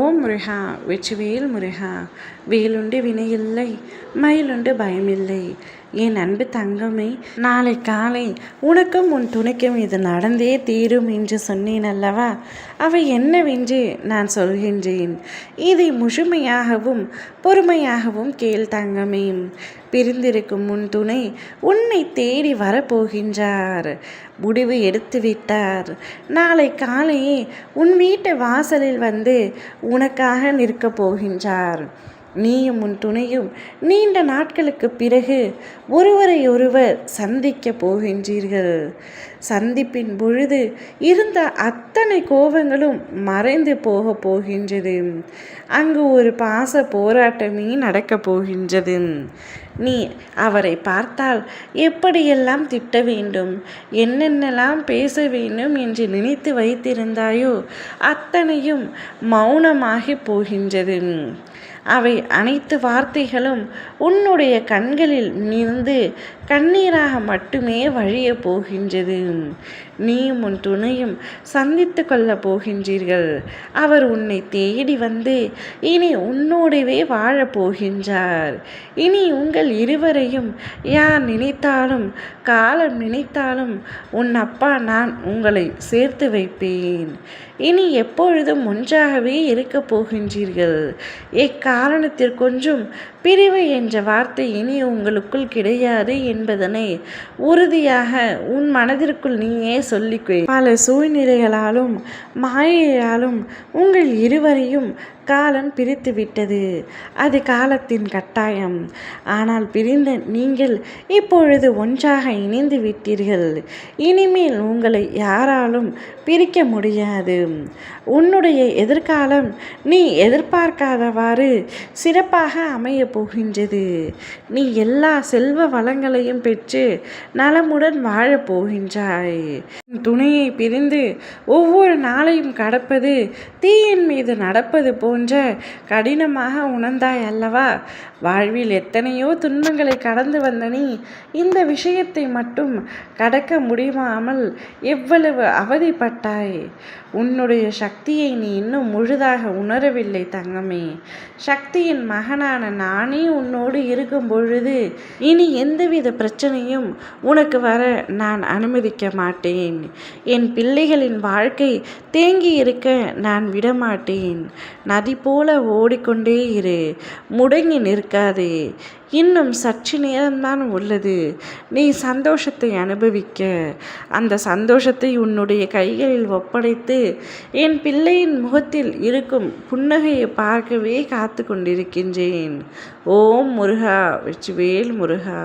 ஓம் முருகா வெற்றிவேல் முருகா. வேலுண்டு வினையில்லை, மயிலுண்டு பயமில்லை. என் அன்பு தங்கமே, நாளை காலை உனக்கும் உன் துணைக்கும் இது நடந்தே தீரும் என்று சொன்னேன் அல்லவா? அவை என்னவென்று நான் சொல்கின்றேன். இதை முழுமையாகவும் பொறுமையாகவும் கேள் தங்கமே. பிரிந்திருக்கும் உன் துணை உன்னை தேடி வரப்போகின்றார். முடிவு எடுத்து விட்டார். நாளை காலையே உன் வீட்டு வாசலில் வந்து உனக்காக நிற்கப் போகின்றார். நீயும் உன் துணையும் நீண்ட நாட்களுக்கு பிறகு ஒருவரை சந்திக்க போகின்றீர்கள். சந்திப்பின் பொழுது இருந்த அத்தனை கோபங்களும் மறைந்து போக போகின்றது. அங்கு ஒரு பாச போராட்டமே நடக்கப் போகின்றது. நீ அவரை பார்த்தால் எப்படியெல்லாம் திட்ட வேண்டும், என்னென்னலாம் பேச வேண்டும் என்று நினைத்து வைத்திருந்தாயோ அத்தனையும் மௌனமாகி போகின்றது. அவை அனைத்து வார்த்தைகளும் உன்னுடைய கண்களில் இருந்து கண்ணீராக மட்டுமே வழிய போகின்றது. நீயும் உன் துணையும் சந்தித்து கொள்ள போகின்றீர்கள். அவர் உன்னை தேடி வந்து இனி உன்னோடவே வாழப் போகின்றார். இனி உங்கள் இருவரையும் யார் நினைத்தாலும் காலம் நினைத்தாலும் உன் அப்பா நான் உங்களை சேர்த்து வைப்பேன். இனி எப்பொழுதும் ஒன்றாகவே இருக்கப் போகின்றீர்கள். எக்காரணத்திற்கொன்றும் பிரிவு என்ற வார்த்தை இனி உங்களுக்குள் கிடையாது என்பதனை உறுதியாக உன் மனதிற்குள் நீயே சொல்லிக்கொள். பல சூழ்நிலைகளாலும் மாயையாலும் உங்கள் இருவரையும் காலம் பிரித்து விட்டது. அது காலத்தின் கட்டாயம். ஆனால் பிரிந்த நீங்கள் இப்பொழுது ஒன்றாக இணைந்து விட்டீர்கள். இனிமேல் உங்களை யாராலும் பிரிக்க முடியாது. உன்னுடைய எதிர்காலம் நீ எதிர்பார்க்காதவாறு சிறப்பாக அமைய போகின்றது. நீ எல்லா செல்வ வளங்களையும் பெற்று நலமுடன் வாழப் போகின்றாய். துணையை பிரிந்து ஒவ்வொரு நாளையும் கடப்பது தீயின் மீது நடப்பது போன்ற கடினமாக உணர்ந்தாய் அல்லவா? வாழ்வில் எத்தனையோ துன்பங்களை கடந்து வந்த நீ இந்த விஷயத்தை மட்டும் கடக்க முடியாமல் எவ்வளவு அவதிப்பட்டாய். உன்னுடைய சக்தியை நீ இன்னும் முழுதாக உணரவில்லை தங்கமே. சக்தியின் மகனான நானே உன்னோடு இருக்கும் பொழுது இனி எந்தவித பிரச்சனையும் உனக்கு வர நான் அனுமதிக்க மாட்டேன். என் பிள்ளைகளின் வாழ்க்கை தேங்கி இருக்க நான் விடமாட்டேன். நதி போல ஓடிக்கொண்டே இரு, முடங்கி நிற்காதே. இன்னும் சற்று நேரம்தான் உள்ளது நீ சந்தோஷத்தை அனுபவிக்க. அந்த சந்தோஷத்தை உன்னுடைய கைகளில் ஒப்படைத்து என் பிள்ளையின் முகத்தில் இருக்கும் புன்னகையை பார்க்கவே காத்து கொண்டிருக்கின்றேன். ஓம் முருகா வெற்றிவேல் முருகா.